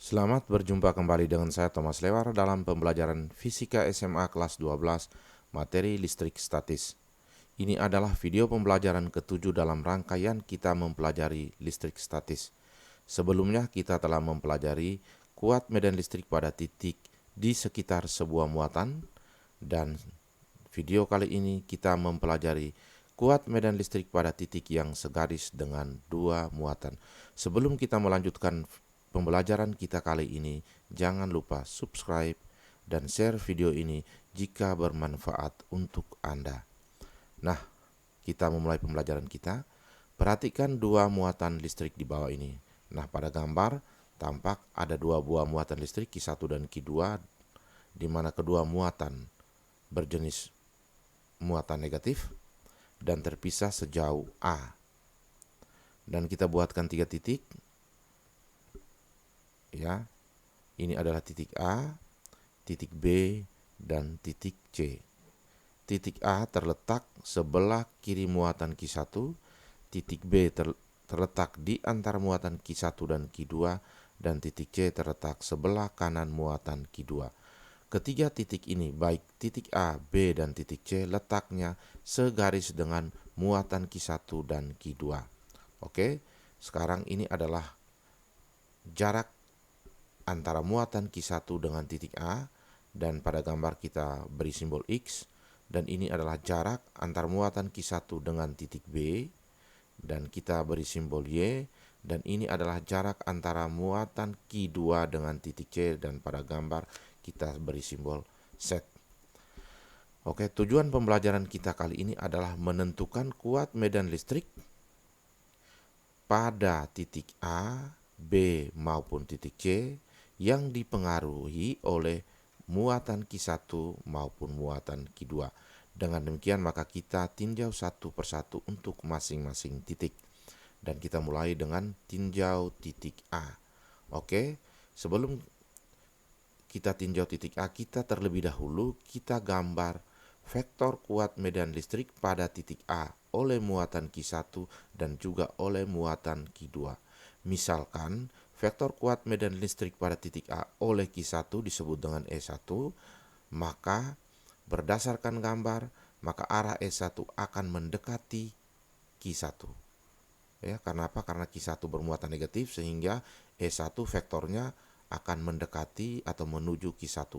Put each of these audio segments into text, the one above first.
Selamat berjumpa kembali dengan saya Thomas Lewar dalam pembelajaran Fisika SMA kelas 12 materi listrik statis. Ini adalah video pembelajaran ketujuh dalam rangkaian kita mempelajari listrik statis. Sebelumnya kita telah mempelajari kuat medan listrik pada titik di sekitar sebuah muatan, dan video kali ini kita mempelajari kuat medan listrik pada titik yang segaris dengan dua muatan. Sebelum kita melanjutkan pembelajaran kita kali ini, jangan lupa subscribe dan share video ini jika bermanfaat untuk Anda. Nah, kita memulai pembelajaran kita. Perhatikan dua muatan listrik di bawah ini. Nah, pada gambar tampak ada dua buah muatan listrik Q1 dan Q2, di mana kedua muatan berjenis muatan negatif dan terpisah sejauh A. Dan kita buatkan 3 titik. Ya, ini adalah titik A, titik B, dan titik C. Titik A terletak sebelah kiri muatan Q1, titik B terletak di antara muatan Q1 dan Q2, dan titik C terletak sebelah kanan muatan Q2. Ketiga titik ini, baik titik A, B, dan titik C, letaknya segaris dengan muatan Q1 dan Q2. Oke, sekarang ini adalah jarak antara muatan Q1 dengan titik A, dan pada gambar kita beri simbol X, dan ini adalah jarak antara muatan Q1 dengan titik B, dan kita beri simbol Y, dan ini adalah jarak antara muatan Q2 dengan titik C, dan pada gambar kita beri simbol Z. Oke, tujuan pembelajaran kita kali ini adalah menentukan kuat medan listrik pada titik A, B, maupun titik C yang dipengaruhi oleh muatan Q1 maupun muatan Q2. Dengan demikian maka kita tinjau satu persatu untuk masing-masing titik. Dan kita mulai dengan tinjau titik A. Oke, sebelum kita tinjau titik A, kita terlebih dahulu kita gambar vektor kuat medan listrik pada titik A oleh muatan Q1 dan juga oleh muatan Q2. Misalkan vektor kuat medan listrik pada titik A oleh Q1 disebut dengan E1, maka berdasarkan gambar, maka arah E1 akan mendekati Q1. Ya, karena apa? Karena Q1 bermuatan negatif sehingga E1 vektornya akan mendekati atau menuju Q1.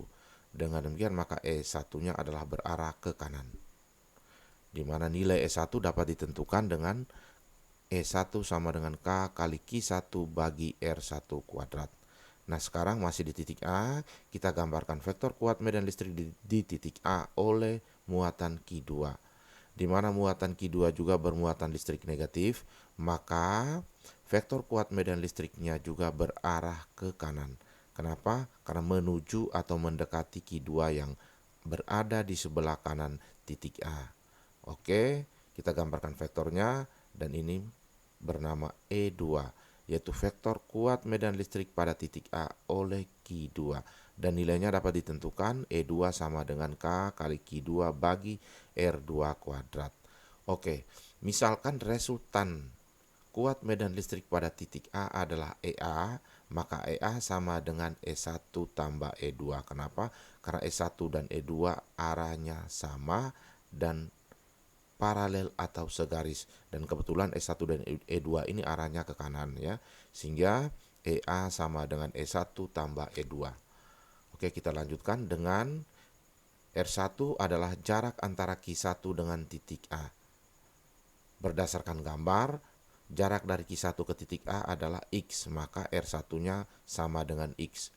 Dengan demikian maka E1-nya adalah berarah ke kanan, di mana nilai E1 dapat ditentukan dengan E1 sama dengan K kali Q1 bagi R1 kuadrat. Nah, sekarang masih di titik A, kita gambarkan vektor kuat medan listrik di titik A oleh muatan Q2. Di mana muatan Q2 juga bermuatan listrik negatif, maka vektor kuat medan listriknya juga berarah ke kanan. Kenapa? Karena menuju atau mendekati Q2 yang berada di sebelah kanan titik A. Oke, kita gambarkan vektornya, dan ini bernama E2, yaitu vektor kuat medan listrik pada titik A oleh Q2. Dan nilainya dapat ditentukan E2 sama dengan K kali Q2 bagi R2 kuadrat. Oke, misalkan resultan kuat medan listrik pada titik A adalah EA, maka EA sama dengan E1 tambah E2. Kenapa? Karena E1 dan E2 arahnya sama dan paralel atau segaris, dan kebetulan E1 dan E2 ini arahnya ke kanan ya, sehingga EA sama dengan E1 tambah E2. Oke, kita lanjutkan dengan R1 adalah jarak antara Q1 dengan titik A. Berdasarkan gambar, jarak dari Q1 ke titik A adalah X, maka R1-nya sama dengan X.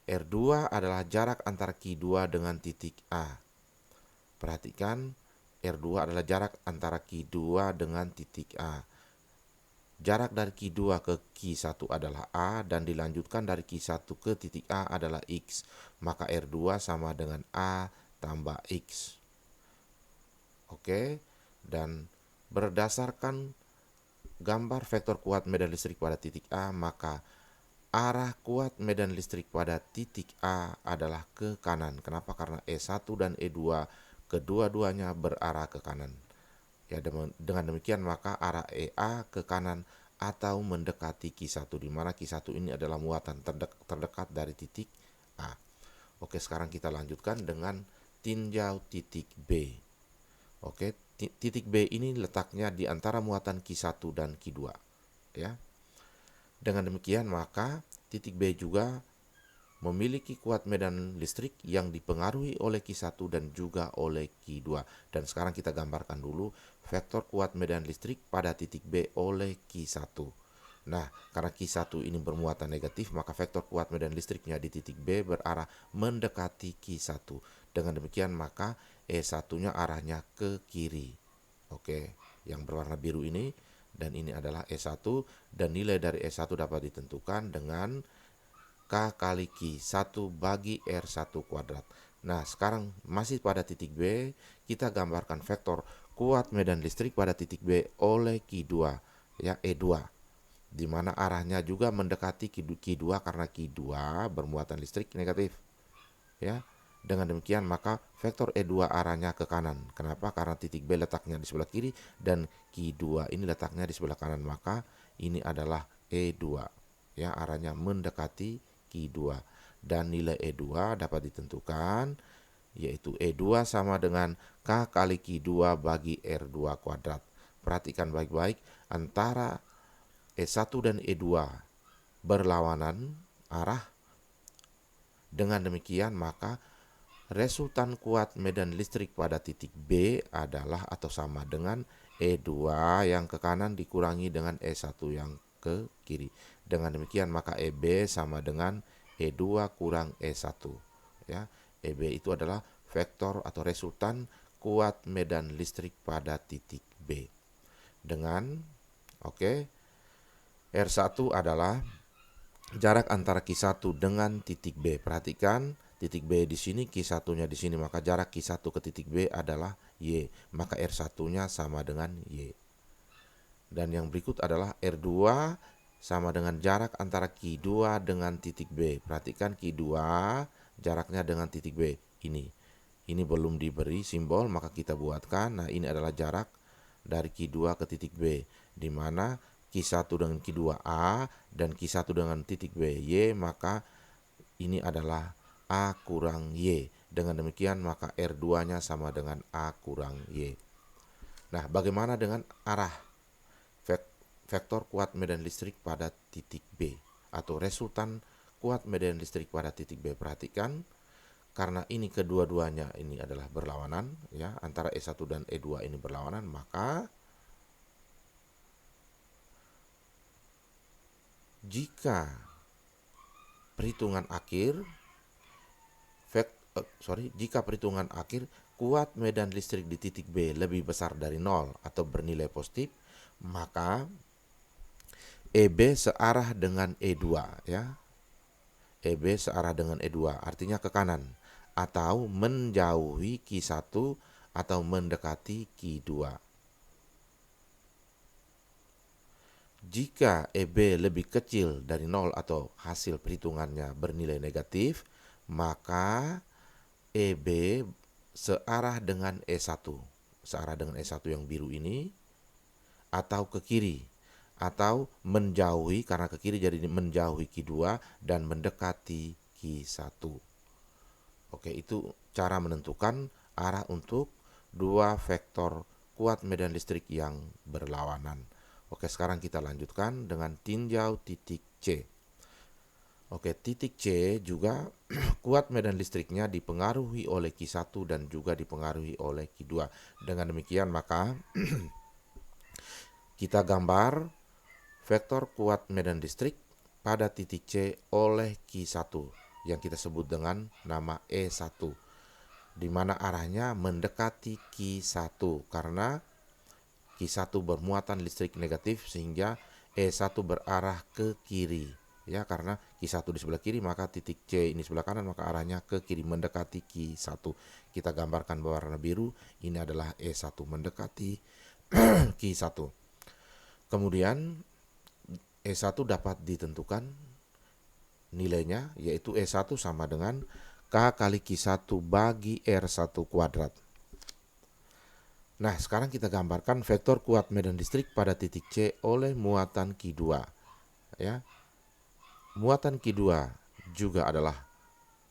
R2 adalah jarak antara Q2 dengan titik A. Perhatikan, R2 adalah jarak antara Q2 dengan titik A. Jarak dari Q2 ke Q1 adalah A, dan dilanjutkan dari Q1 ke titik A adalah X. Maka R2 sama dengan A tambah X. Oke, dan berdasarkan gambar vektor kuat medan listrik pada titik A, maka arah kuat medan listrik pada titik A adalah ke kanan. Kenapa? Karena E1 dan E2 kedua-duanya berarah ke kanan. Ya, dengan demikian maka arah EA ke kanan, atau mendekati Q1, di mana Q1 ini adalah muatan terdekat dari titik A. Oke, sekarang kita lanjutkan dengan tinjau titik B. Oke, titik B ini letaknya di antara muatan Q1 dan Q2, ya. Dengan demikian maka titik B juga memiliki kuat medan listrik yang dipengaruhi oleh Q1 dan juga oleh Q2. Dan sekarang kita gambarkan dulu vektor kuat medan listrik pada titik B oleh Q1. Nah, karena Q1 ini bermuatan negatif, maka vektor kuat medan listriknya di titik B berarah mendekati Q1. Dengan demikian maka E1-nya arahnya ke kiri. Oke, yang berwarna biru ini, dan ini adalah E1, dan nilai dari E1 dapat ditentukan dengan K kali Q1 bagi R1 kuadrat. Nah, sekarang masih pada titik B, kita gambarkan vektor kuat medan listrik pada titik B oleh Q2, ya, E2, di mana arahnya juga mendekati Q2 karena Q2 bermuatan listrik negatif, ya. Dengan demikian maka vektor E2 arahnya ke kanan. Kenapa? Karena titik B letaknya di sebelah kiri dan Q2 ini letaknya di sebelah kanan, maka ini adalah E2, ya, arahnya mendekati Q2. Dan nilai E2 dapat ditentukan, yaitu E2 sama dengan K kali Q2 bagi R2 kuadrat. Perhatikan baik-baik, antara E1 dan E2 berlawanan arah. Dengan demikian maka resultan kuat medan listrik pada titik B adalah atau sama dengan E2 yang ke kanan dikurangi dengan E1 yang ke kiri. Dengan demikian maka EB sama dengan E2 kurang E1, ya. EB itu adalah vektor atau resultan kuat medan listrik pada titik B. Dengan R1 adalah jarak antara Q1 dengan titik B. Perhatikan titik B di sini, Q1-nya di sini, maka jarak Q1 ke titik B adalah Y, maka R1-nya sama dengan Y. Dan yang berikut adalah R2 sama dengan jarak antara Q2 dengan titik B. Perhatikan Q2 jaraknya dengan titik B ini. Ini belum diberi simbol, maka kita buatkan. Nah, ini adalah jarak dari Q2 ke titik B, di mana Q1 dengan Q2A dan Q1 dengan titik B Y, maka ini adalah A kurang Y. Dengan demikian maka R2-nya sama dengan A kurang Y. Nah, bagaimana dengan arah vektor kuat medan listrik pada titik B atau resultan kuat medan listrik pada titik B? Perhatikan, karena ini kedua-duanya ini adalah berlawanan, ya, antara E1 dan E2 ini berlawanan, maka jika perhitungan akhir kuat medan listrik di titik B lebih besar dari 0 atau bernilai positif, maka EB searah dengan E2, ya. EB searah dengan E2 artinya ke kanan atau menjauhi Q1 atau mendekati Q2. Jika EB lebih kecil dari 0 atau hasil perhitungannya bernilai negatif, maka EB searah dengan E1, yang biru ini, atau ke kiri, atau menjauhi, karena ke kiri jadi menjauhi Q2 dan mendekati Q1. Oke, itu cara menentukan arah untuk dua vektor kuat medan listrik yang berlawanan. Oke, sekarang kita lanjutkan dengan tinjau titik C. Oke, titik C juga kuat medan listriknya dipengaruhi oleh Q1 dan juga dipengaruhi oleh Q2. Dengan demikian maka kita gambar vektor kuat medan listrik pada titik C oleh Q1 yang kita sebut dengan nama E1, di mana arahnya mendekati Q1 karena Q1 bermuatan listrik negatif sehingga E1 berarah ke kiri. Ya, karena Q1 di sebelah kiri maka titik C ini sebelah kanan, maka arahnya ke kiri mendekati Q1. Kita gambarkan berwarna biru, ini adalah E1 mendekati Q1. Kemudian E1 dapat ditentukan nilainya, yaitu E1 sama dengan K kali Q1 bagi R1 kuadrat. Nah, sekarang kita gambarkan vektor kuat medan listrik pada titik C oleh muatan Q2. Ya. Muatan Q2 juga adalah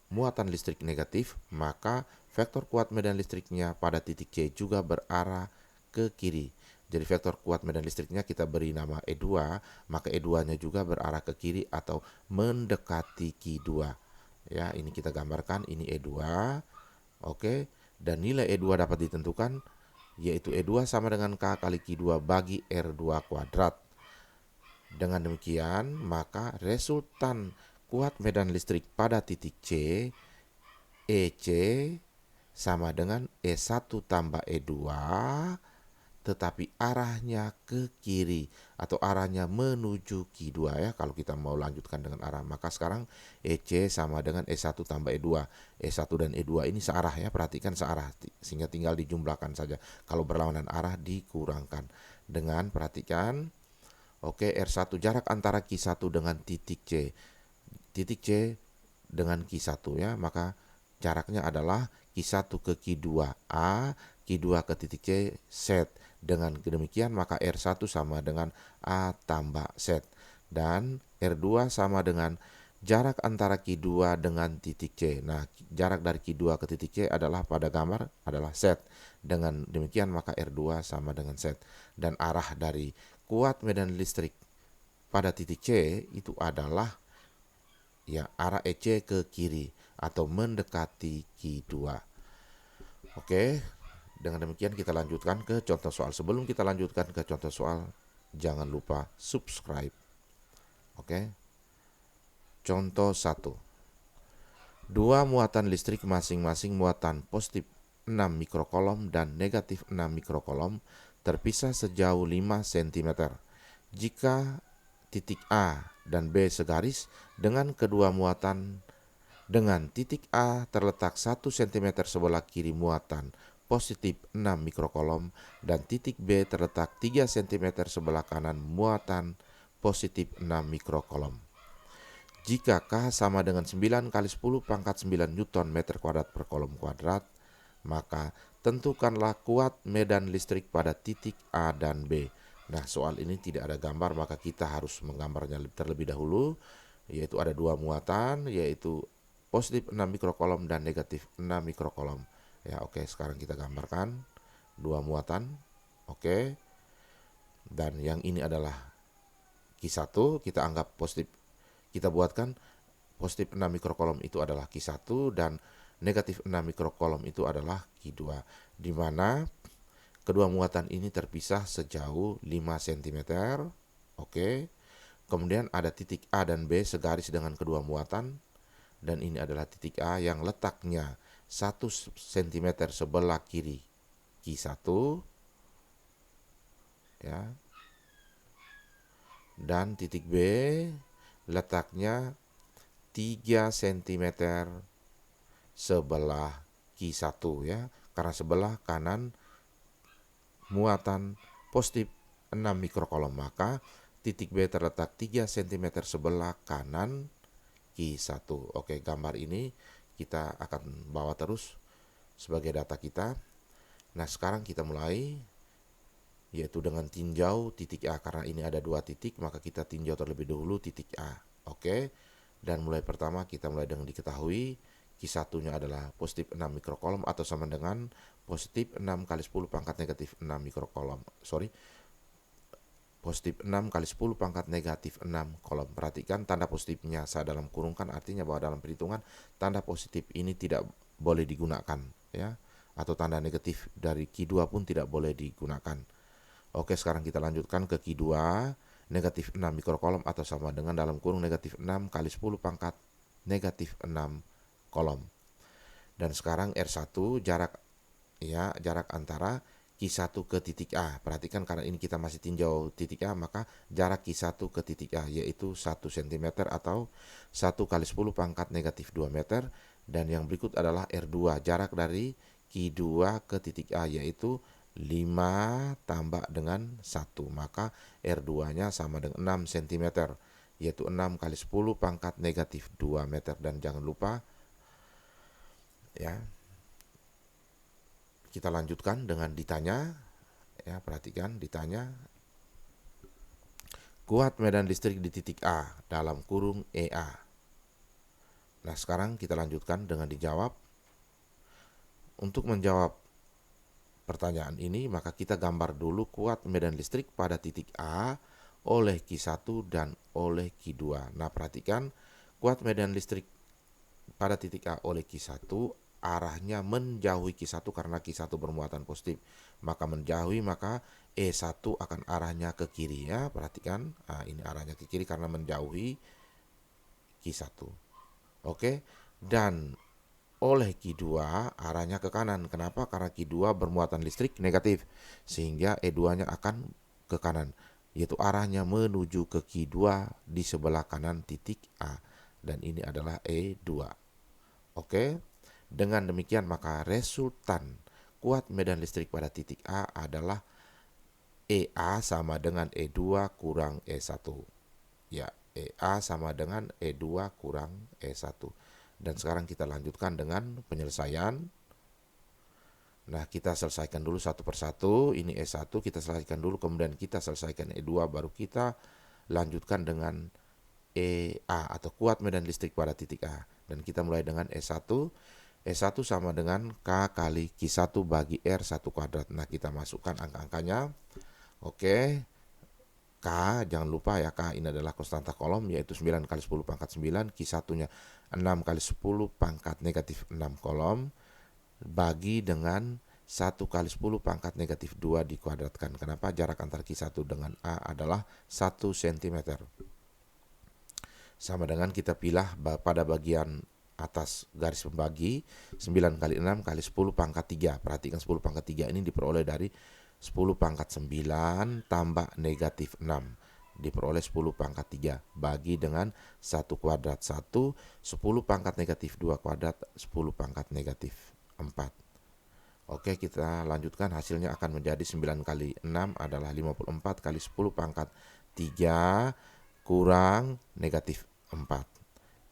muatan listrik negatif, maka vektor kuat medan listriknya pada titik C juga berarah ke kiri. Jadi vektor kuat medan listriknya kita beri nama E2, maka E2-nya juga berarah ke kiri atau mendekati Q2. Ya, ini kita gambarkan, ini E2. Oke, dan nilai E2 dapat ditentukan yaitu E2 sama dengan K kali Q2 bagi R2 kuadrat. Dengan demikian, maka resultan kuat medan listrik pada titik C, EC, sama dengan E1 tambah E2, tetapi arahnya ke kiri atau arahnya menuju Q2 ya. Kalau kita mau lanjutkan dengan arah, maka sekarang EC sama dengan E1 tambah E2. E1 dan E2 ini searah ya, perhatikan searah, sehingga tinggal dijumlahkan saja. Kalau berlawanan arah dikurangkan. Dengan perhatikan, oke, R1 jarak antara Q1 dengan titik C. Titik C dengan Q1 ya, maka jaraknya adalah Q1 ke Q2A, Q2 ke titik C, Z. Dengan demikian maka R1 sama dengan A tambah Z. Dan R2 sama dengan jarak antara Q2 dengan titik C. Nah, jarak dari Q2 ke titik C adalah pada gambar adalah Z. Dengan demikian maka R2 sama dengan Z. Dan arah dari kuat medan listrik pada titik C itu adalah ya arah EC ke kiri atau mendekati Q2. Oke, dengan demikian kita lanjutkan ke contoh soal. Sebelum kita lanjutkan ke contoh soal, jangan lupa subscribe. Oke. Contoh 1. Dua muatan listrik masing-masing muatan positif 6 mikrokolom dan negatif 6 mikrokolom terpisah sejauh 5 cm. Jika titik A dan B segaris dengan kedua muatan dengan titik A terletak 1 cm sebelah kiri muatan positif 6 mikrokolom dan titik B terletak 3 cm sebelah kanan muatan positif 6 mikrokolom. Jika K sama dengan 9 kali 10 pangkat 9 Newton meter kuadrat per kolom kuadrat, maka tentukanlah kuat medan listrik pada titik A dan B. Nah, soal ini tidak ada gambar, maka kita harus menggambarnya terlebih dahulu, yaitu ada dua muatan, yaitu positif 6 mikrokolom dan negatif 6 mikrokolom. Ya, oke, sekarang kita gambarkan dua muatan. Oke. Dan yang ini adalah Q1, kita anggap positif. Kita buatkan positif 6 mikrokolom itu adalah Q1 dan negatif 6 mikrokolom itu adalah Q2, di mana kedua muatan ini terpisah sejauh 5 cm. Oke. Kemudian ada titik A dan B segaris dengan kedua muatan, dan ini adalah titik A yang letaknya 1 cm sebelah kiri Q1 ya. Dan titik B letaknya 3 cm sebelah Q1 ya, karena sebelah kanan muatan positif 6 mikrokolom, maka titik B terletak 3 cm sebelah kanan Q1. Oke, gambar ini kita akan bawa terus sebagai data kita. Nah, sekarang kita mulai, yaitu dengan tinjau titik A. Karena ini ada dua titik, maka kita tinjau terlebih dahulu titik A. Oke. Dan mulai pertama kita mulai dengan diketahui Q1-nya adalah positif 6 mikrokolom atau sama dengan positif 6 kali 10 pangkat negatif 6 mikrokolom. Positif 6 kali 10 pangkat negatif 6 kolom. Perhatikan tanda positifnya saya dalam kurungkan, artinya bahwa dalam perhitungan tanda positif ini tidak boleh digunakan ya, atau tanda negatif dari Q2 pun tidak boleh digunakan. Oke, sekarang kita lanjutkan ke Q2, negatif 6 mikrokolom atau sama dengan dalam kurung negatif 6 kali 10 pangkat negatif 6 kolom. Dan sekarang R1 jarak antara Q1 ke titik A. Perhatikan karena ini kita masih tinjau titik A, maka jarak Q1 ke titik A yaitu 1 cm atau 1 kali 10 pangkat negatif 2 meter. Dan yang berikut adalah R2, jarak dari Q2 ke titik A yaitu 5 tambah dengan 1, maka R2-nya sama dengan 6 cm, yaitu 6 kali 10 pangkat negatif 2 meter. Dan jangan lupa ya, kita lanjutkan dengan ditanya, ya perhatikan ditanya, kuat medan listrik di titik A dalam kurung EA. Nah sekarang kita lanjutkan dengan dijawab. Untuk menjawab pertanyaan ini maka kita gambar dulu kuat medan listrik pada titik A oleh Q1 dan oleh Q2. Nah perhatikan, kuat medan listrik pada titik A oleh Q1 arahnya menjauhi Q1 karena Q1 bermuatan positif. Maka menjauhi, maka E1 akan arahnya ke kiri ya. Perhatikan, nah, ini arahnya ke kiri karena menjauhi Q1. Oke, dan oleh Q2 arahnya ke kanan. Kenapa? Karena Q2 bermuatan listrik negatif, sehingga E2-nya akan ke kanan, yaitu arahnya menuju ke Q2 di sebelah kanan titik A. Dan ini adalah E2. Oke, dengan demikian maka resultan kuat medan listrik pada titik A adalah EA sama dengan E2 kurang E1. Ya, EA sama dengan E2 kurang E1. Dan sekarang kita lanjutkan dengan penyelesaian. Nah, kita selesaikan dulu satu persatu. Ini E1 kita selesaikan dulu, kemudian kita selesaikan E2, baru kita lanjutkan dengan EA atau kuat medan listrik pada titik A. Dan kita mulai dengan E1. E1 sama dengan K kali Q1 bagi R1 kuadrat. Nah, kita masukkan angka-angkanya. Oke. K, jangan lupa ya, K ini adalah konstanta kolom, yaitu 9 kali 10 pangkat 9, Q1-nya 6 kali 10 pangkat negatif 6 kolom, bagi dengan 1 kali 10 pangkat negatif 2 dikuadratkan. Kenapa? Jarak antara Q1 dengan A adalah 1 cm. Sama dengan kita pilih pada bagian atas garis pembagi 9 kali 6 kali 10 pangkat 3. Perhatikan 10 pangkat 3 ini diperoleh dari 10 pangkat 9 tambah negatif 6 diperoleh 10 pangkat 3 bagi dengan 1 kuadrat 1, 10 pangkat negatif 2 kuadrat, 10 pangkat negatif 4. Oke, kita lanjutkan, hasilnya akan menjadi 9 kali 6 adalah 54 kali 10 pangkat 3 kurang negatif 4.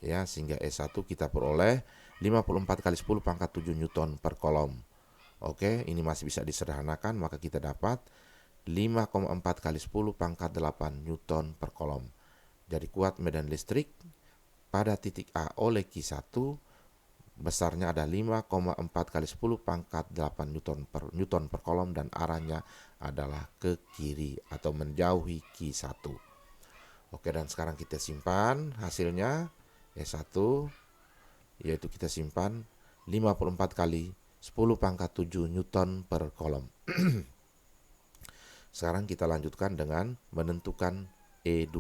Ya, sehingga E1 kita peroleh 54 kali 10 pangkat 7 Newton per kolom. Oke, ini masih bisa disederhanakan, maka kita dapat 5,4 kali 10 pangkat 8 Newton per kolom. Jadi kuat medan listrik pada titik A oleh Q1 besarnya ada 5,4 kali 10 pangkat 8 Newton per kolom, dan arahnya adalah ke kiri atau menjauhi Q1. Oke, dan sekarang kita simpan hasilnya E1, yaitu kita simpan 54 kali 10 pangkat 7 Newton per kolom. Sekarang kita lanjutkan dengan menentukan E2.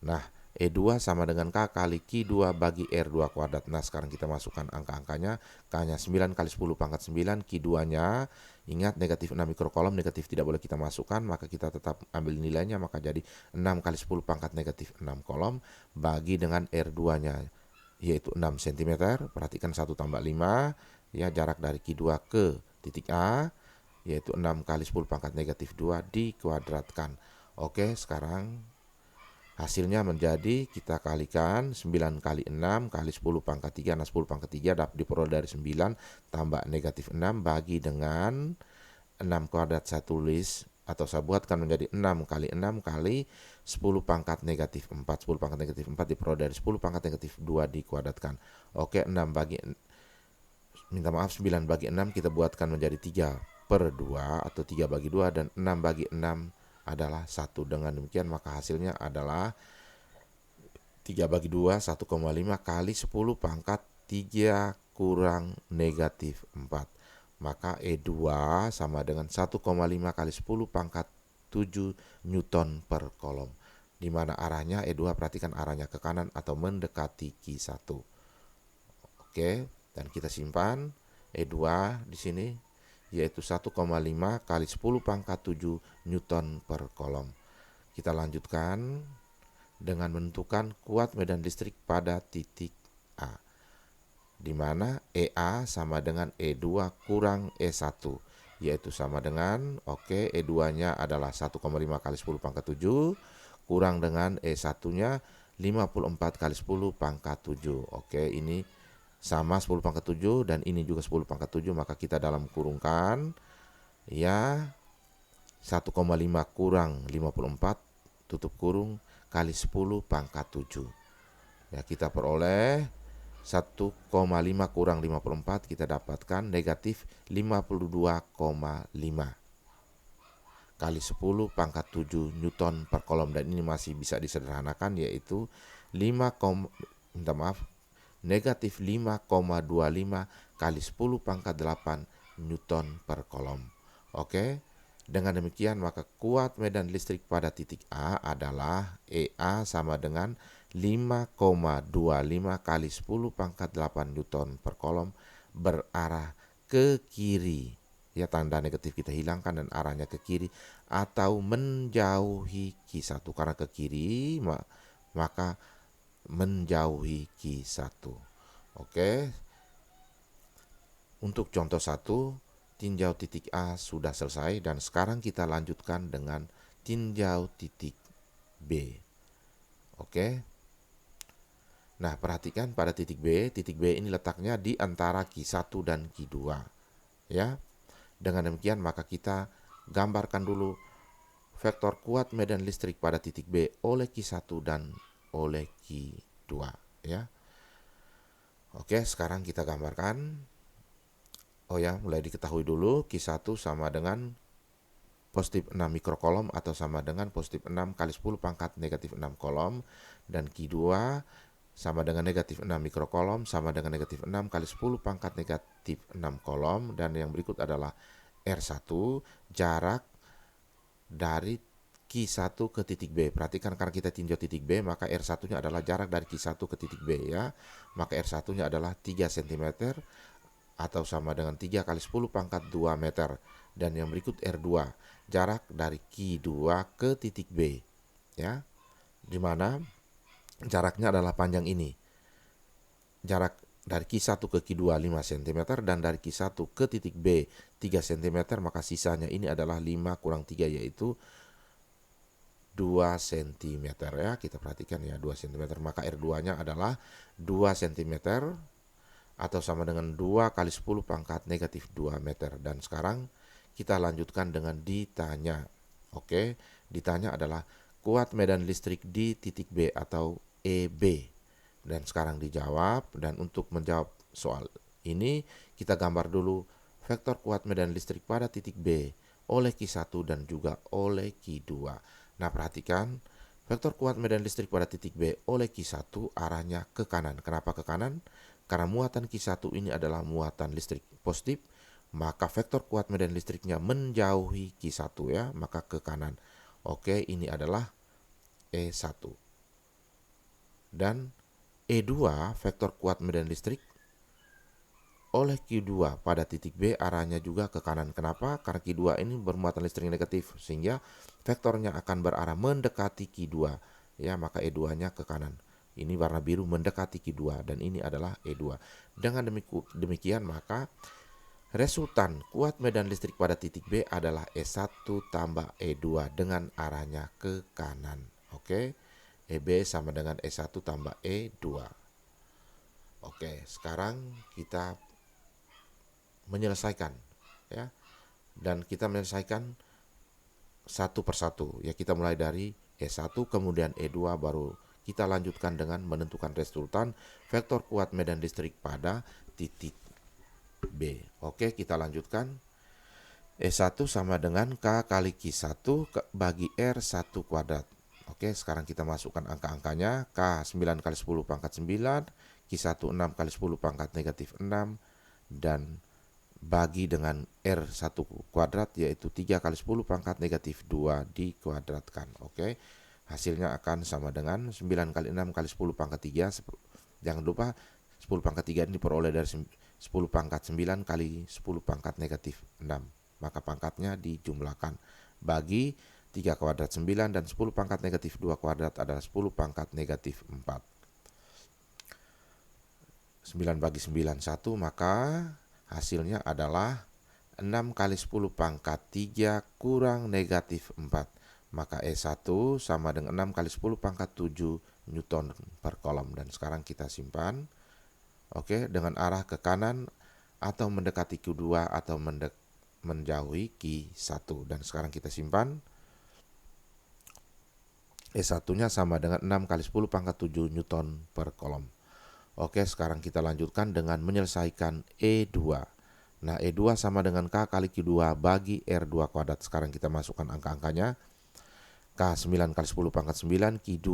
Nah, E2 sama dengan K kali Q2 bagi R2 kuadrat. Nah, sekarang kita masukkan angka-angkanya. K-nya 9 kali 10 pangkat 9, Q2-nya ingat negatif 6 mikrokolom, negatif tidak boleh kita masukkan, maka kita tetap ambil nilainya, maka jadi 6 kali 10 pangkat negatif 6 kolom bagi dengan R2-nya yaitu 6 cm. Perhatikan 1 tambah 5, ya, jarak dari Q2 ke titik A yaitu 6 kali 10 pangkat negatif 2 dikuadratkan. Oke, sekarang hasilnya menjadi, kita kalikan 9 kali 6 kali 10 pangkat 3. Nah, 10 pangkat 3 dapat diperoleh dari 9 tambah negatif 6 bagi dengan 6 kuadrat. Saya tulis atau saya buatkan menjadi 6 kali 6 kali 10 pangkat negatif 4. 10 pangkat negatif 4 diperoleh dari 10 pangkat negatif 2 dikuadratkan. Oke, 9 bagi 6 kita buatkan menjadi 3/2 atau 3 bagi 2, dan 6 bagi 6 adalah 1. Dengan demikian maka hasilnya adalah 3 bagi 2 1,5 kali 10 pangkat 3 kurang negatif 4. Maka E2 sama dengan 1,5 kali 10 pangkat 7 Newton per kolom. Di mana arahnya E2, perhatikan arahnya ke kanan atau mendekati Q1. Oke, dan kita simpan E2 di sini yaitu 1,5 kali 10 pangkat 7 Newton per kolom. Kita lanjutkan dengan menentukan kuat medan listrik pada titik A, di mana EA sama dengan E2 kurang E1, yaitu sama dengan, E2-nya adalah 1,5 kali 10 pangkat 7 kurang dengan E1-nya 54 kali 10 pangkat 7. Ini sama 10 pangkat 7 dan ini juga 10 pangkat 7, maka kita dalam kurungkan ya 1,5 kurang 54 tutup kurung kali 10 pangkat 7. Ya, kita peroleh 1,5 kurang 54, kita dapatkan negatif 52,5 kali 10 pangkat 7 Newton per kolom, dan ini masih bisa disederhanakan yaitu negatif 5,25 kali 10 pangkat 8 Newton per kolom. Oke, dengan demikian maka kuat medan listrik pada titik A adalah EA sama dengan 5,25 kali 10 pangkat 8 Newton per kolom berarah ke kiri. Ya, tanda negatif kita hilangkan dan arahnya ke kiri atau menjauhi Q1. Karena ke kiri maka menjauhi Q1. Oke. Untuk contoh 1, tinjau titik A sudah selesai dan sekarang kita lanjutkan dengan tinjau titik B. Oke. Nah, perhatikan pada titik B ini letaknya di antara Q1 dan Q2. Ya. Dengan demikian maka kita gambarkan dulu vektor kuat medan listrik pada titik B oleh Q1 dan oleh Q2, ya. Oke, sekarang kita gambarkan. Oh ya, mulai diketahui dulu Q1 sama dengan positif 6 mikrokolom atau sama dengan positif 6 kali 10 pangkat negatif 6 kolom, dan Q2 sama dengan negatif 6 mikrokolom sama dengan negatif 6 kali 10 pangkat negatif 6 kolom, dan yang berikut adalah R1 jarak dari Q1 ke titik B. Perhatikan karena kita tinjau titik B maka R1-nya adalah jarak dari Q1 ke titik B, ya. Maka R1-nya adalah 3 cm atau sama dengan 3 kali 10 pangkat 2 meter. Dan yang berikut R2 jarak dari Q2 ke titik B, ya. Di mana jaraknya adalah panjang ini. Jarak dari Q1 ke Q2 5 cm dan dari Q1 ke titik B 3 cm, maka sisanya ini adalah 5 kurang 3 yaitu 2 cm, ya. Kita perhatikan ya, 2 cm, maka R2-nya adalah 2 cm atau sama dengan 2 kali 10 pangkat negatif 2 meter. Dan sekarang kita lanjutkan dengan ditanya. Oke, ditanya adalah kuat medan listrik di titik B atau EB. Dan sekarang dijawab, dan untuk menjawab soal ini kita gambar dulu vektor kuat medan listrik pada titik B oleh Q1 dan juga oleh Q2. Nah, perhatikan vektor kuat medan listrik pada titik B oleh Q1 arahnya ke kanan. Kenapa ke kanan? Karena muatan Q1 ini adalah muatan listrik positif, maka vektor kuat medan listriknya menjauhi Q1, ya, maka ke kanan. Oke, ini adalah E1. Dan E2 vektor kuat medan listrik oleh Q2 pada titik B arahnya juga ke kanan. Kenapa? Karena Q2 ini bermuatan listrik negatif sehingga vektornya akan berarah mendekati Q2, ya, maka E2-nya ke kanan. Ini warna biru mendekati Q2 dan ini adalah E2. Dengan demikian maka resultan kuat medan listrik pada titik B adalah E1 tambah E2 dengan arahnya ke kanan. Oke. EB sama dengan E1 tambah E2. Oke, sekarang kita menyelesaikan, ya, dan kita menyelesaikan satu persatu, ya. Kita mulai dari E1 kemudian E2 baru kita lanjutkan dengan menentukan resultan vektor kuat medan listrik pada titik B. Oke, kita lanjutkan. E1 sama dengan K kali Q1 bagi R1 kuadrat. Oke, sekarang kita masukkan angka-angkanya. K 9 kali 10 pangkat 9, Q1 6 kali 10 pangkat negatif 6, dan bagi dengan R1 kuadrat yaitu 3 kali 10 pangkat negatif 2 dikuadratkan. Oke, hasilnya akan sama dengan 9 kali 6 kali 10 pangkat 3. Jangan lupa 10 pangkat 3 ini diperoleh dari 10 pangkat 9 kali 10 pangkat negatif 6. Maka pangkatnya dijumlahkan bagi 3 kuadrat 9 dan 10 pangkat negatif 2 kuadrat adalah 10 pangkat negatif 4. 9 bagi 9 1, maka hasilnya adalah 6 kali 10 pangkat 3 kurang negatif 4. Maka E1 sama dengan 6 kali 10 pangkat 7 Newton per kolom. Dan sekarang kita simpan. Oke, dengan arah ke kanan atau mendekati Q2 atau menjauhi Q1. Dan sekarang kita simpan. E1-nya sama dengan 6 kali 10 pangkat 7 Newton per kolom. Oke, sekarang kita lanjutkan dengan menyelesaikan E2. Nah, E2 sama dengan K kali Q2 bagi R2 kuadrat. Sekarang kita masukkan angka-angkanya. K 9 kali 10 pangkat 9 Q2.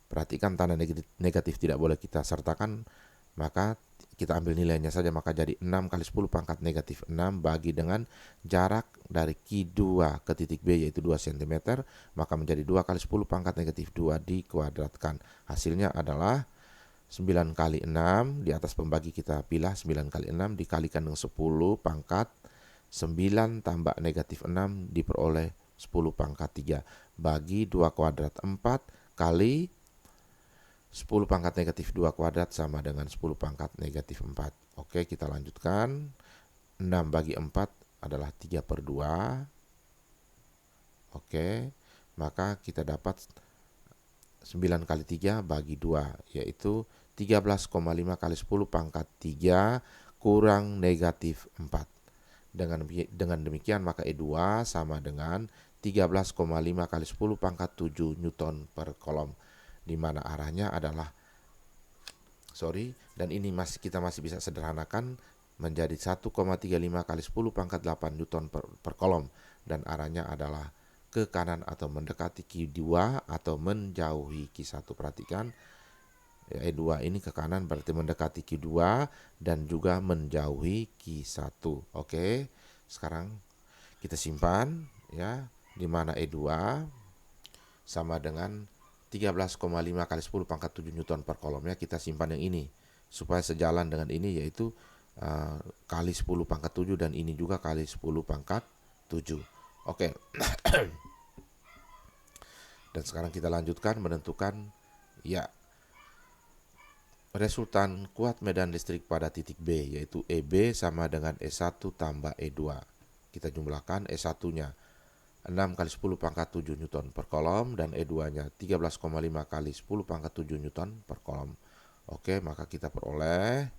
Perhatikan tanda negatif tidak boleh kita sertakan. Maka kita ambil nilainya saja, maka jadi 6 kali 10 pangkat negatif 6 bagi dengan jarak dari Q2 ke titik B yaitu 2 cm, maka menjadi 2 kali 10 pangkat negatif 2 dikuadratkan. Hasilnya adalah 9 kali 6, di atas pembagi kita pilih 9 kali 6 dikalikan dengan 10 pangkat 9 tambah negatif 6 diperoleh 10 pangkat 3 bagi 2 kuadrat 4 kali 10 pangkat negatif 2 kuadrat sama dengan 10 pangkat negatif 4. Oke, kita lanjutkan. 6 bagi 4 adalah 3 per 2. Oke, maka kita dapat 9 kali 3 bagi 2, yaitu 13,5 kali 10 pangkat 3 kurang negatif 4. Dengan demikian maka E2 sama dengan 13,5 kali 10 pangkat 7 Newton per kolom. Di mana arahnya adalah dan ini kita masih bisa sederhanakan menjadi 1,35 kali 10 pangkat 8 Newton per kolom, dan arahnya adalah ke kanan atau mendekati Q2 atau menjauhi Q1. Perhatikan E2 ini ke kanan berarti mendekati Q2 dan juga menjauhi Q1. Oke, sekarang kita simpan ya, di mana E2 sama dengan 13,5 kali 10 pangkat 7 Newton per kolomnya. Kita simpan yang ini supaya sejalan dengan ini, yaitu kali 10 pangkat 7 dan ini juga kali 10 pangkat 7. Oke. Dan sekarang kita lanjutkan menentukan ya resultan kuat medan listrik pada titik B, yaitu EB sama dengan E1 tambah E2. Kita jumlahkan E1-nya 6 kali 10 pangkat 7 Newton per kolom dan E2-nya 13,5 kali 10 pangkat 7 Newton per kolom. Oke, maka kita peroleh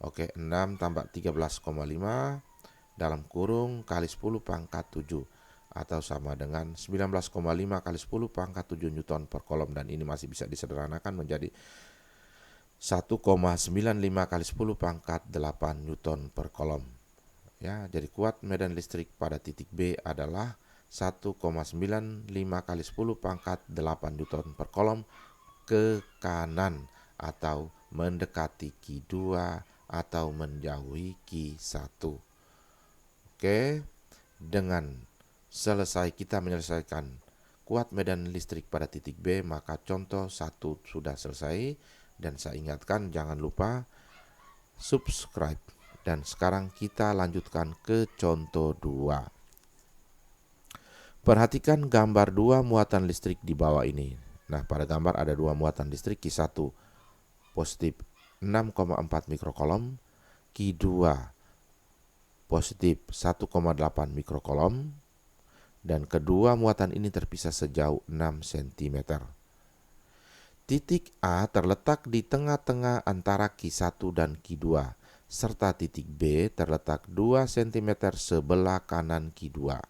6 tambah 13,5 dalam kurung kali 10 pangkat 7 atau sama dengan 19,5 kali 10 pangkat 7 Newton per kolom, dan ini masih bisa disederhanakan menjadi 1,95 kali 10 pangkat 8 Newton per kolom. Ya, jadi kuat medan listrik pada titik B adalah 1,95 kali 10 pangkat 8 Newton per kolom ke kanan atau mendekati Q2 atau menjauhi Q1. Oke, dengan selesai kita menyelesaikan kuat medan listrik pada titik B, maka contoh 1 sudah selesai. Dan saya ingatkan jangan lupa subscribe. Dan sekarang kita lanjutkan ke contoh 2. Perhatikan gambar 2 muatan listrik di bawah ini. Nah, pada gambar ada 2 muatan listrik, Q1 positif 6,4 mikrokolom, Q2 positif 1,8 mikrokolom, dan kedua muatan ini terpisah sejauh 6 cm. Titik A terletak di tengah-tengah antara Q1 dan Q2, serta titik B terletak 2 cm sebelah kanan Q2.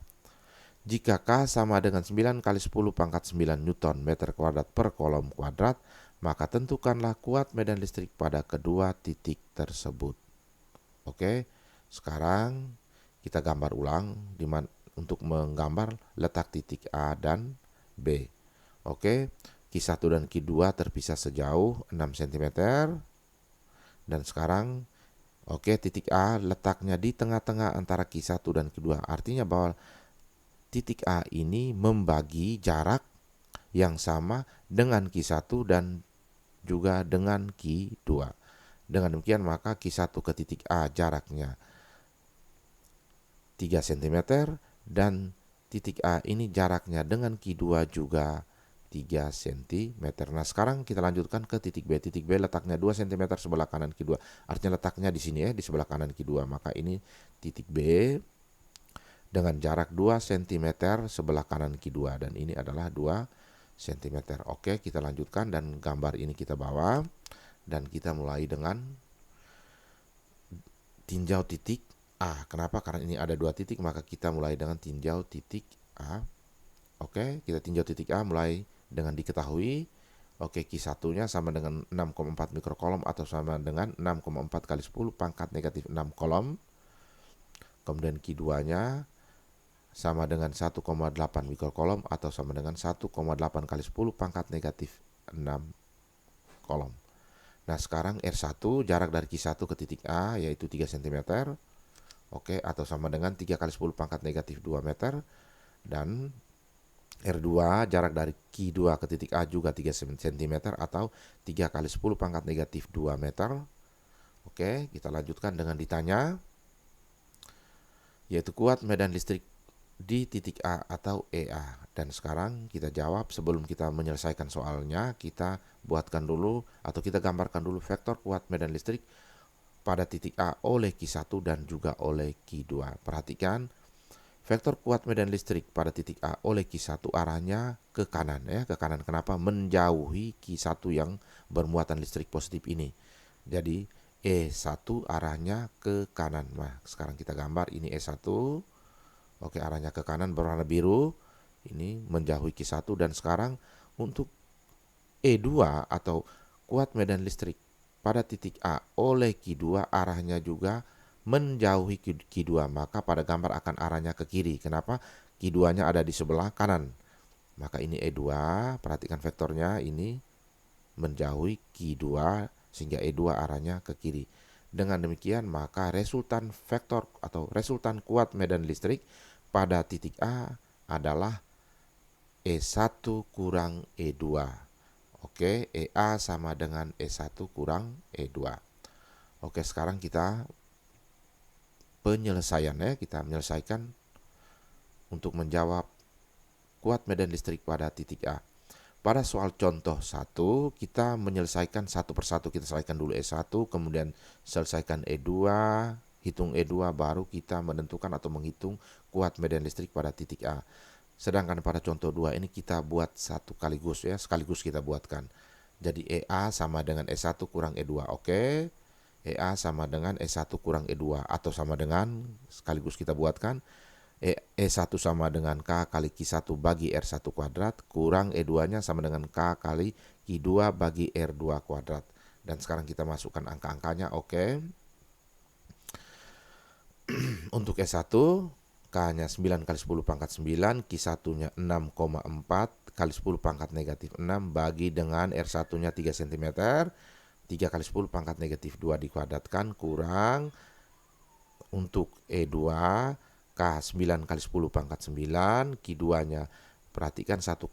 Jika K sama dengan 9 kali 10 pangkat 9 Newton meter kuadrat per kolom kuadrat, maka tentukanlah kuat medan listrik pada kedua titik tersebut. Oke, sekarang kita gambar ulang untuk menggambar letak titik A dan B. Oke, Q1 dan Q2 terpisah sejauh 6 cm. Dan sekarang titik A letaknya di tengah-tengah antara Q1 dan Q2. Artinya bahwa titik A ini membagi jarak yang sama dengan Q1 dan juga dengan Q2. Dengan demikian maka Q1 ke titik A jaraknya 3 cm dan titik A ini jaraknya dengan Q2 juga 3 cm. Nah, sekarang kita lanjutkan ke titik B. Titik B letaknya 2 cm sebelah kanan Q2. Artinya letaknya di sini ya, di sebelah kanan Q2. Maka ini titik B dengan jarak 2 cm sebelah kanan Q2, dan ini adalah 2 cm. Oke, kita lanjutkan dan gambar ini kita bawa dan kita mulai dengan tinjau titik A. Kenapa? Karena ini ada 2 titik, maka kita mulai dengan tinjau titik A. Oke, kita tinjau titik A mulai dengan diketahui. Oke, Q1-nya sama dengan 6,4 mikrokolom atau sama dengan 6,4 kali 10 pangkat negatif 6 kolom. Kemudian Q2-nya sama dengan 1,8 mikrokolom atau sama dengan 1,8 kali 10 pangkat negatif 6 kolom. Nah, sekarang R1 jarak dari Q1 ke titik A yaitu 3 cm. Oke, atau sama dengan 3 kali 10 pangkat negatif 2 meter. Dan R2 jarak dari Q2 ke titik A juga 3 cm atau 3 kali 10 pangkat negatif 2 meter. Oke, kita lanjutkan dengan ditanya, yaitu kuat medan listrik di titik A atau EA. Dan sekarang kita jawab. Sebelum kita menyelesaikan soalnya, kita buatkan dulu atau kita gambarkan dulu vektor kuat medan listrik pada titik A oleh Q1 dan juga oleh Q2. Perhatikan, vektor kuat medan listrik pada titik A oleh Q1 arahnya ke kanan ya, ke kanan. Kenapa? Menjauhi Q1 yang bermuatan listrik positif ini. Jadi E1 arahnya ke kanan. Nah, sekarang kita gambar ini E1. Oke, arahnya ke kanan berwarna biru. Ini menjauhi Q1. Dan sekarang untuk E2 atau kuat medan listrik pada titik A oleh Q2 arahnya juga menjauhi Q2, maka pada gambar akan arahnya ke kiri. Kenapa? Q2-nya ada di sebelah kanan. Maka ini E2, perhatikan vektornya ini menjauhi Q2 sehingga E2 arahnya ke kiri. Dengan demikian maka resultan vektor atau resultan kuat medan listrik pada titik A adalah E1 kurang E2. Oke, EA sama dengan E1 kurang E2. Oke, sekarang kita penyelesaian ya, kita menyelesaikan untuk menjawab kuat medan listrik pada titik A. Pada soal contoh 1, kita menyelesaikan satu persatu. Kita selesaikan dulu E1, kemudian selesaikan E2, hitung E2, baru kita menentukan atau menghitung kuat medan listrik pada titik A. Sedangkan pada contoh 2 ini kita buat satu sekaligus ya, sekaligus kita buatkan. Jadi EA sama dengan E1 kurang E2. Oke. EA sama dengan E1 kurang E2 atau sama dengan, sekaligus kita buatkan, E1 sama dengan K kali Q1 bagi R1 kuadrat kurang E2-nya sama dengan K kali Q2 bagi R2 kuadrat. Dan sekarang kita masukkan angka-angkanya. Oke. Untuk E1 K-nya 9 kali 10 pangkat 9, Q1-nya 6,4 kali 10 pangkat negatif 6 bagi dengan R1-nya 3 cm, 3 kali 10 pangkat negatif 2 dikuadratkan kurang untuk E2 K 9 kali 10 pangkat 9, Q2-nya perhatikan 1,8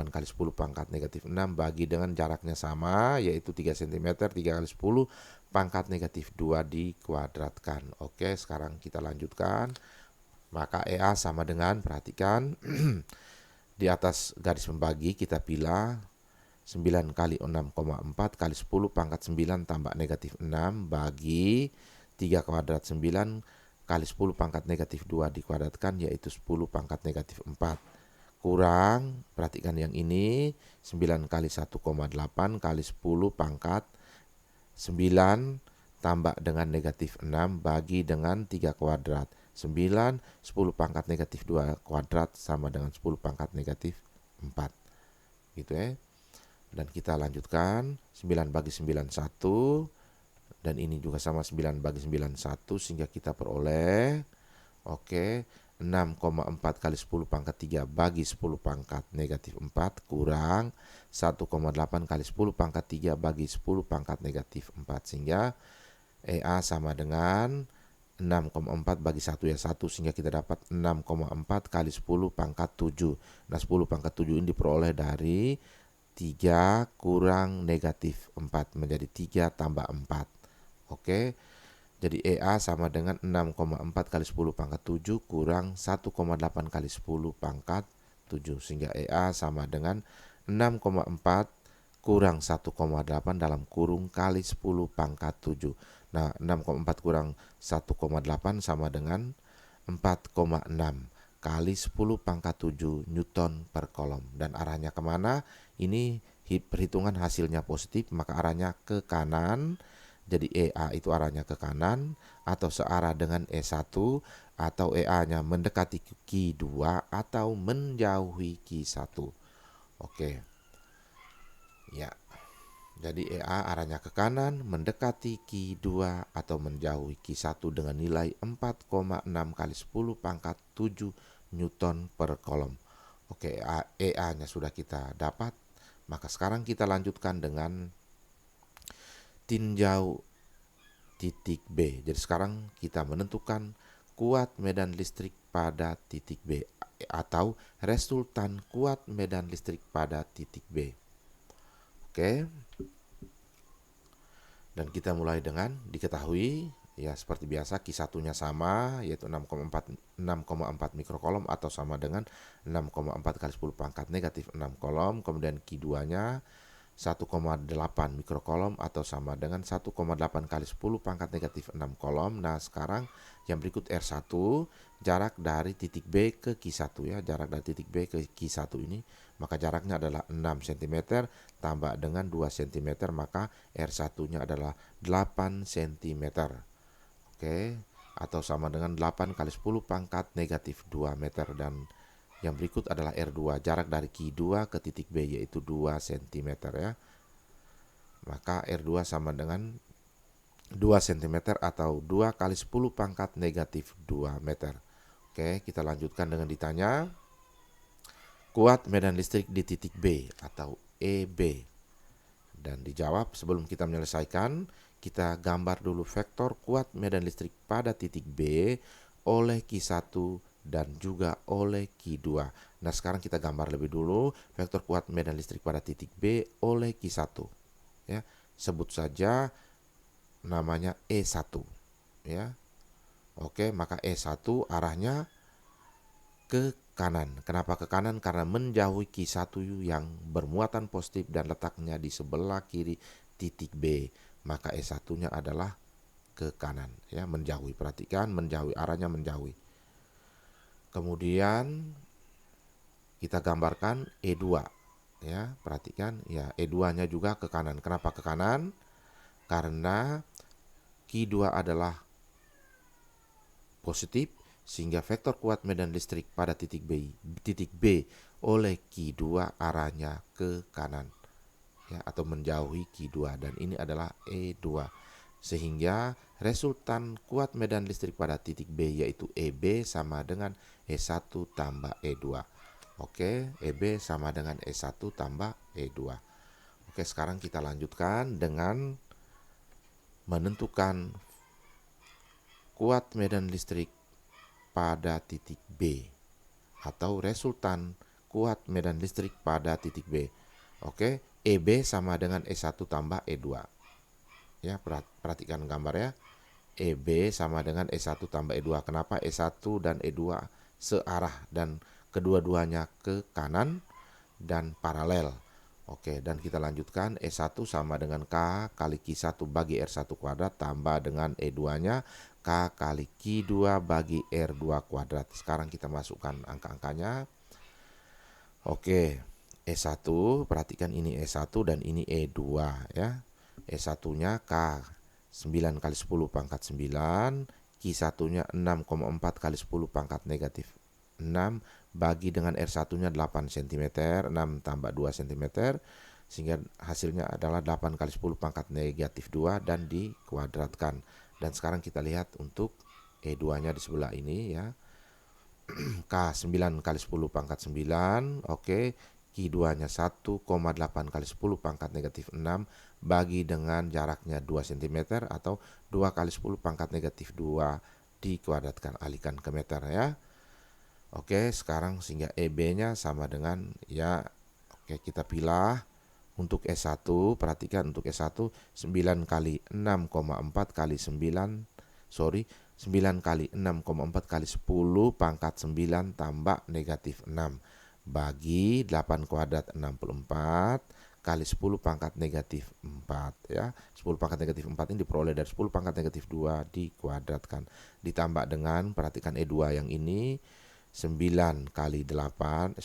kali 10 pangkat negatif 6 bagi dengan jaraknya sama yaitu 3 cm, 3 kali 10 pangkat negatif 2 dikuadratkan. Oke, sekarang kita lanjutkan. Maka EA sama dengan, perhatikan di atas garis pembagi kita pilih 9 kali 6,4 kali 10 pangkat 9 tambah negatif 6 bagi 3 kuadrat 9 kali 10 pangkat negatif 2 dikuadratkan yaitu 10 pangkat negatif 4 kurang, perhatikan yang ini 9 kali 1,8 kali 10 pangkat 9 tambah dengan negatif 6 bagi dengan 3 kuadrat 9, 10 pangkat negatif 2 kuadrat sama dengan 10 pangkat negatif 4 gitu ya. Dan kita lanjutkan 9 bagi 9 1, dan ini juga sama 9 bagi 9 1 sehingga kita peroleh oke 6,4 kali 10 pangkat 3 bagi 10 pangkat negatif 4 kurang 1,8 kali 10 pangkat 3 bagi 10 pangkat negatif 4 sehingga EA sama dengan 6,4 bagi 1 ya 1 sehingga kita dapat 6,4 kali 10 pangkat 7. Nah 10 pangkat 7 ini diperoleh dari 3 kurang negatif 4 menjadi 3 tambah 4. Oke. Jadi EA sama dengan 6,4 kali 10 pangkat 7 kurang 1,8 kali 10 pangkat 7 sehingga EA sama dengan 6,4 kurang 1,8 dalam kurung kali 10 pangkat 7. Nah 6,4 kurang 1,8 sama dengan 4,6 kali 10 pangkat 7 Newton per kolom. Dan arahnya kemana? Ini perhitungan hasilnya positif maka arahnya ke kanan Jadi EA itu arahnya ke kanan atau searah dengan E1, atau EA-nya mendekati Q2 atau menjauhi Q1. Oke. Ya. Jadi EA arahnya ke kanan mendekati Q2 atau menjauhi Q1 dengan nilai 4,6 kali 10 pangkat 7 Newton per kolom. Oke, EA-nya sudah kita dapat. Maka sekarang kita lanjutkan dengan tinjau titik B. Jadi sekarang kita menentukan kuat medan listrik pada titik B atau resultan kuat medan listrik pada titik B. Oke. Dan kita mulai dengan diketahui ya seperti biasa Q1-nya sama, yaitu 6,4 mikrokolom atau sama dengan 6,4 kali 10 pangkat negatif 6 kolom. Kemudian Q2-nya 1,8 mikrokolom atau sama dengan 1,8 kali 10 pangkat negatif 6 kolom. Nah, sekarang yang berikut R1, jarak dari titik B ke Q1 ya, jarak dari titik B ke Q1 ini, maka jaraknya adalah 6 cm tambah dengan 2 cm, maka R1-nya adalah 8 cm. Oke, atau sama dengan 8 kali 10 pangkat negatif 2 meter. Dan yang berikut adalah R2, jarak dari Q2 ke titik B yaitu 2 cm ya. Maka R2 sama dengan 2 cm atau 2 kali 10 pangkat negatif 2 meter. Oke, kita lanjutkan dengan ditanya kuat medan listrik di titik B atau EB. Dan dijawab sebelum kita menyelesaikan, kita gambar dulu vektor kuat medan listrik pada titik B oleh Q1 dan juga oleh Q2. Nah, sekarang kita gambar lebih dulu vektor kuat medan listrik pada titik B oleh Q1. Ya, sebut saja namanya E1 ya. Oke, maka E1 arahnya ke kanan. Kenapa ke kanan? Karena menjauhi Q1 yang bermuatan positif dan letaknya di sebelah kiri titik B. Maka E1-nya adalah ke kanan ya, menjauhi. Perhatikan, menjauhi, arahnya menjauhi. Kemudian kita gambarkan E2 ya, perhatikan ya, E2-nya juga ke kanan. Kenapa ke kanan? Karena Q2 adalah positif, sehingga vektor kuat medan listrik pada titik B oleh Q2 arahnya ke kanan ya, atau menjauhi Q2, dan ini adalah E2. Sehingga resultan kuat medan listrik pada titik B yaitu EB sama dengan E1 tambah E2. Oke, EB sama dengan E1 tambah E2. Oke, sekarang kita lanjutkan dengan menentukan kuat medan listrik pada titik B atau resultan kuat medan listrik pada titik B. Oke, EB sama dengan E1 tambah E2. Ya, perhatikan gambar ya. EB sama dengan E1 tambah E2. Kenapa E1 dan E2 searah dan kedua-duanya ke kanan dan paralel. Oke, dan kita lanjutkan E1 sama dengan K kali Q1 bagi R1 kuadrat tambah dengan E2-nya K kali Q2 bagi R2 kuadrat. Sekarang kita masukkan angka-angkanya. Oke, E1, perhatikan ini E1 dan ini E2 ya. E1-nya K 9 kali 10 pangkat 9, Q1-nya 6,4 kali 10 pangkat negatif 6 bagi dengan R1-nya 8 cm, 6 tambah 2 cm, sehingga hasilnya adalah 8 kali 10 pangkat negatif 2 dan dikuadratkan. Dan sekarang kita lihat untuk E2-nya di sebelah ini ya. K 9 kali 10 pangkat 9, oke. Q2-nya 1,8 kali 10 pangkat negatif 6 bagi dengan jaraknya 2 cm atau 2 kali 10 pangkat negatif 2 dikuadratkan, alihkan ke meter ya. Oke, sekarang sehingga EB-nya sama dengan ya, oke, kita pilih untuk S1, perhatikan untuk S1 9 kali 6,4 kali 9 kali 6,4 kali 10 pangkat 9 tambah negatif 6 bagi 8 kuadrat 64 kali 10 pangkat negatif 4 ya. 10 pangkat negatif 4 ini diperoleh dari 10 pangkat negatif 2 dikuadratkan, ditambah dengan, perhatikan E2 yang ini 9 kali 9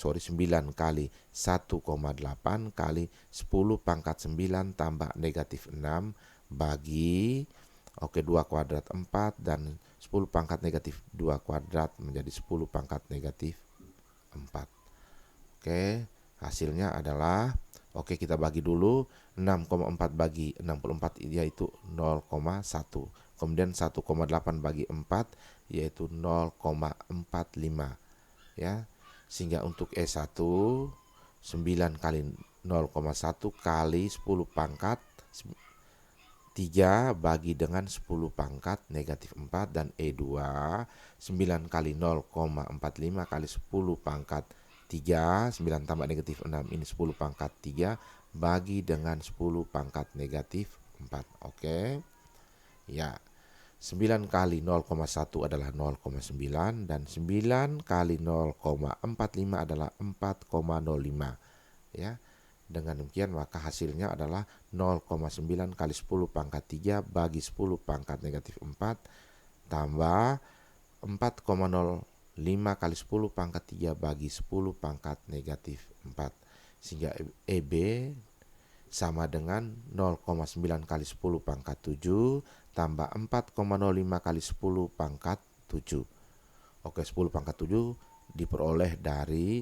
kali 1,8 kali 10 pangkat 9 tambah negatif 6 bagi 2 kuadrat 4 dan 10 pangkat negatif 2 kuadrat menjadi 10 pangkat negatif 4. Hasilnya adalah kita bagi dulu 6,4 bagi 64 yaitu 0,1. Kemudian 1,8 bagi 4 yaitu 0,45 ya. Sehingga untuk E1 9 kali 0,1 kali 10 pangkat 3 bagi dengan 10 pangkat negatif 4, dan E2 9 kali 0,45 kali 10 pangkat 3, 9 tambah negatif 6 ini 10 pangkat 3 bagi dengan 10 pangkat negatif 4. Ya, 9 kali 0,1 adalah 0,9 dan 9 kali 0,45 adalah 4,05 ya. Dengan demikian maka hasilnya adalah 0,9 kali 10 pangkat 3 bagi 10 pangkat negatif 4 tambah 4,05 kali 10 pangkat 3 bagi 10 pangkat negatif 4. Sehingga EB sama dengan 0,9 kali 10 pangkat 7 tambah 4,05 kali 10 pangkat 7. 10 pangkat 7 diperoleh dari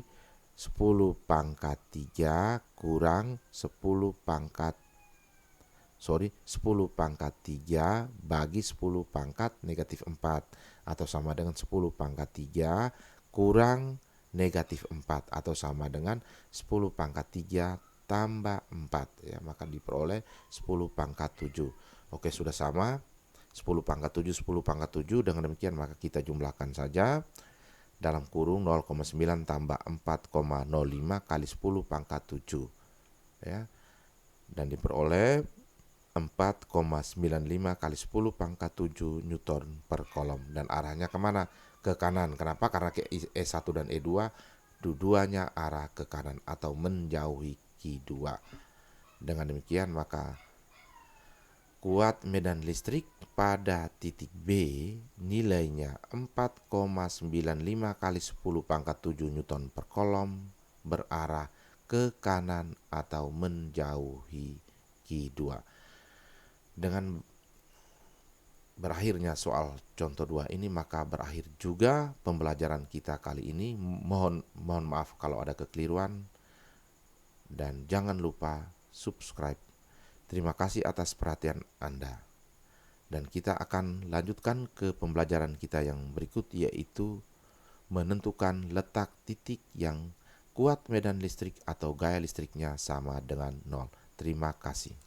10 pangkat 3 kurang 10 pangkat 10 pangkat 3 bagi 10 pangkat negatif 4 atau sama dengan 10 pangkat 3 kurang negatif 4 atau sama dengan 10 pangkat 3 tambah 4 ya, maka diperoleh 10 pangkat 7. Sudah sama 10 pangkat 7 10 pangkat 7. Dengan demikian maka kita jumlahkan saja dalam kurung 0,9 tambah 4,05 kali 10 pangkat 7 ya, dan diperoleh 4,95 kali 10 pangkat 7 Newton per kolom, dan arahnya kemana? Ke kanan. Kenapa? Karena E1 dan E2 dua-duanya arah ke kanan atau menjauhi Q2. Dengan demikian maka kuat medan listrik pada titik B nilainya 4,95 kali 10 pangkat 7 Newton per kolom berarah ke kanan atau menjauhi Q2. Dengan berakhirnya soal contoh 2 ini maka berakhir juga pembelajaran kita kali ini. Mohon maaf kalau ada kekeliruan, dan jangan lupa subscribe. Terima kasih atas perhatian Anda. Dan kita akan lanjutkan ke pembelajaran kita yang berikut, yaitu menentukan letak titik yang kuat medan listrik atau gaya listriknya sama dengan 0. Terima kasih.